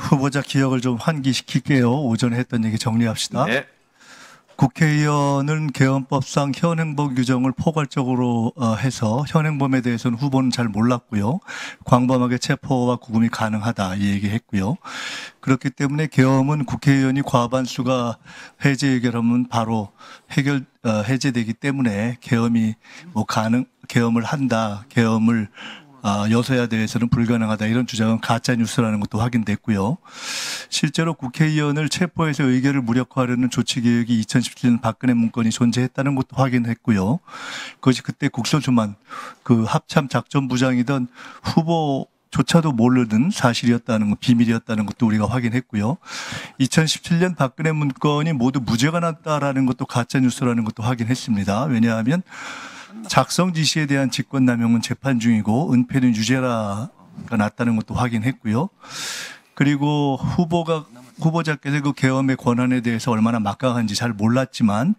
후보자 기억을 좀 환기시킬게요. 오전에 했던 얘기 정리합시다. 네. 국회의원은 개헌법상 현행범 규정을 포괄적으로 해서 현행범에 대해서는 후보는 잘 몰랐고요. 광범하게 체포와 구금이 가능하다 이 얘기했고요. 그렇기 때문에 계엄은 국회의원이 과반수가 해제 의결하면 바로 해제되기 때문에 계엄이 계엄을 한다, 계엄을 여서야 대해서는 불가능하다 이런 주장은 가짜 뉴스라는 것도 확인됐고요. 실제로 국회의원을 체포해서 의결을 무력화하려는 조치 계획이 2017년 박근혜 문건이 존재했다는 것도 확인했고요. 그것이 그때 국서주만 그 합참 작전부장이던 후보조차도 모르는 사실이었다는 것, 비밀이었다는 것도 우리가 확인했고요. 2017년 박근혜 문건이 모두 무죄가 났다라는 것도 가짜 뉴스라는 것도 확인했습니다. 왜냐하면 작성 지시에 대한 직권남용은 재판 중이고 은폐는 유죄가 났다는 것도 확인했고요. 그리고 후보자께서 그 계엄의 권한에 대해서 얼마나 막강한지 잘 몰랐지만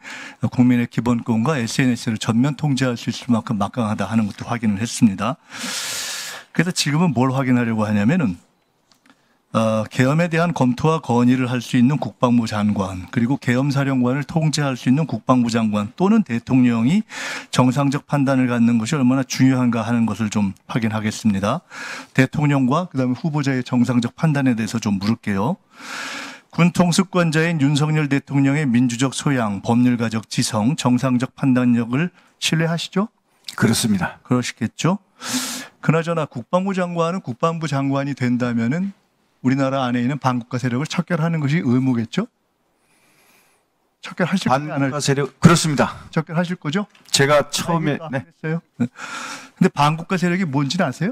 국민의 기본권과 SNS를 전면 통제할 수 있을 만큼 막강하다 하는 것도 확인을 했습니다. 그래서 지금은 뭘 확인하려고 하냐면은 계엄에 대한 검토와 건의를 할 수 있는 국방부 장관, 그리고 계엄사령관을 통제할 수 있는 국방부 장관 또는 대통령이 정상적 판단을 갖는 것이 얼마나 중요한가 하는 것을 좀 확인하겠습니다. 대통령과 그다음에 후보자의 정상적 판단에 대해서 좀 물을게요. 군 통수권자인 윤석열 대통령의 민주적 소양, 법률가적 지성, 정상적 판단력을 신뢰하시죠? 그렇습니다. 그러시겠죠? 그나저나 국방부 장관은 국방부 장관이 된다면은 우리나라 안에 있는 반국가 세력을 척결하는 것이 의무겠죠? 척결하실 거죠? 반국가 세력 그렇습니다. 척결하실 거죠? 제가 처음에 했어요. 근데 반국가 세력이 뭔지는 아세요?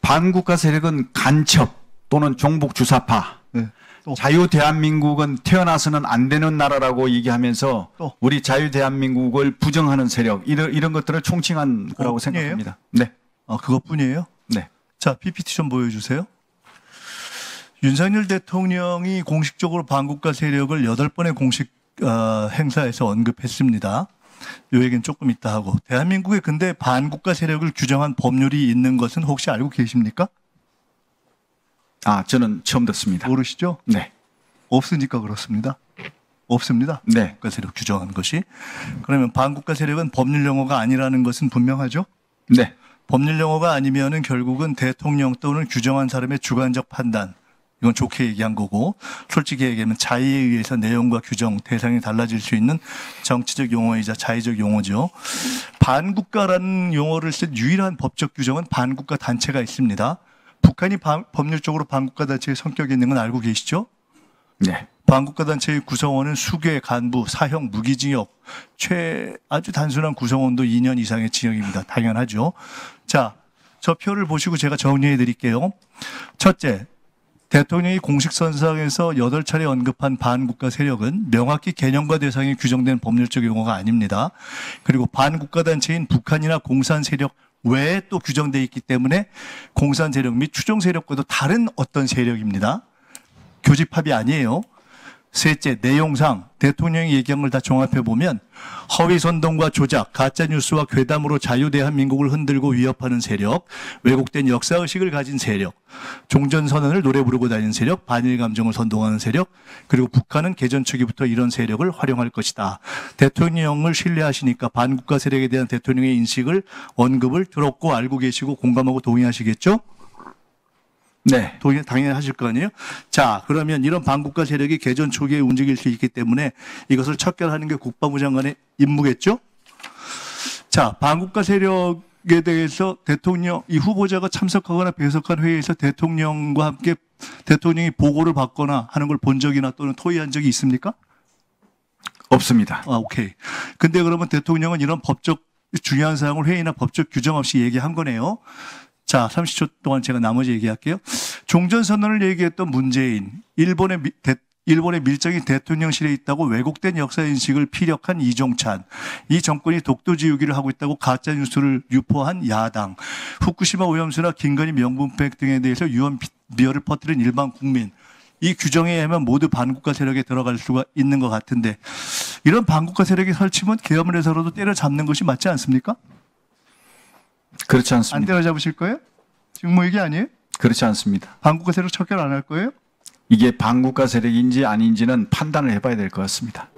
반국가 세력은 간첩 또는 종북 주사파. 네. 자유 대한민국은 태어나서는 안 되는 나라라고 얘기하면서 또. 우리 자유 대한민국을 부정하는 세력 이런 것들을 총칭한 거라고 생각합니다. 네. 그것뿐이에요? 네. 자, PPT 좀 보여주세요. 윤석열 대통령이 공식적으로 반국가 세력을 8번의 공식 행사에서 언급했습니다. 요 얘기는 조금 이따 하고. 대한민국에 근데 반국가 세력을 규정한 법률이 있는 것은 혹시 알고 계십니까? 저는 처음 듣습니다. 모르시죠? 네. 없으니까 그렇습니다. 없습니다. 네. 반국가 세력 규정한 것이. 그러면 반국가 세력은 법률 용어가 아니라는 것은 분명하죠? 네. 법률 용어가 아니면은 결국은 대통령 또는 규정한 사람의 주관적 판단, 이건 좋게 얘기한 거고, 솔직히 얘기하면 자의에 의해서 내용과 규정, 대상이 달라질 수 있는 정치적 용어이자 자의적 용어죠. 반국가라는 용어를 쓴 유일한 법적 규정은 반국가 단체가 있습니다. 북한이 법률적으로 반국가 단체의 성격이 있는 건 알고 계시죠? 네. 반국가 단체의 구성원은 수괴, 간부, 사형, 무기징역, 아주 단순한 구성원도 2년 이상의 징역입니다. 당연하죠. 자, 저 표를 보시고 제가 정리해 드릴게요. 첫째, 대통령이 공식선상에서 8차례 언급한 반국가 세력은 명확히 개념과 대상이 규정된 법률적 용어가 아닙니다. 그리고 반국가 단체인 북한이나 공산 세력 외에 또 규정되어 있기 때문에 공산 세력 및 추종 세력과도 다른 어떤 세력입니다. 교집합이 아니에요. 셋째, 내용상 대통령이 얘기한 걸 다 종합해 보면 허위 선동과 조작, 가짜 뉴스와 괴담으로 자유 대한민국을 흔들고 위협하는 세력, 왜곡된 역사의식을 가진 세력, 종전선언을 노래 부르고 다니는 세력, 반일 감정을 선동하는 세력, 그리고 북한은 개전 초기부터 이런 세력을 활용할 것이다. 대통령을 신뢰하시니까 반국가 세력에 대한 대통령의 인식을 언급을 들었고 알고 계시고 공감하고 동의하시겠죠? 네. 당연히 하실 거 아니에요? 자, 그러면 이런 반국가 세력이 개전 초기에 움직일 수 있기 때문에 이것을 척결하는 게 국방부 장관의 임무겠죠? 자, 반국가 세력에 대해서 이 후보자가 참석하거나 배석한 회의에서 대통령과 함께 대통령이 보고를 받거나 하는 걸 본 적이나 또는 토의한 적이 있습니까? 없습니다. 오케이. 근데 그러면 대통령은 이런 법적 중요한 사항을 회의나 법적 규정 없이 얘기한 거네요. 자, 30초 동안 제가 나머지 얘기할게요. 종전선언을 얘기했던 문재인, 일본의 밀정이 대통령실에 있다고 왜곡된 역사인식을 피력한 이종찬, 이 정권이 독도지우기를 하고 있다고 가짜뉴스를 유포한 야당, 후쿠시마 오염수나 김건희 명분백 등에 대해서 유언 비어를 퍼뜨린 일반 국민, 이 규정에 의하면 모두 반국가 세력에 들어갈 수가 있는 것 같은데 이런 반국가 세력이 설치면 계엄을 해서라도 때려잡는 것이 맞지 않습니까? 그렇지 안 않습니다. 때려잡으실 거예요? 지금 뭐 얘기 아니에요? 그렇지 않습니다. 반국가 세력 척결 안 할 거예요? 이게 반국가 세력인지 아닌지는 판단을 해봐야 될 것 같습니다.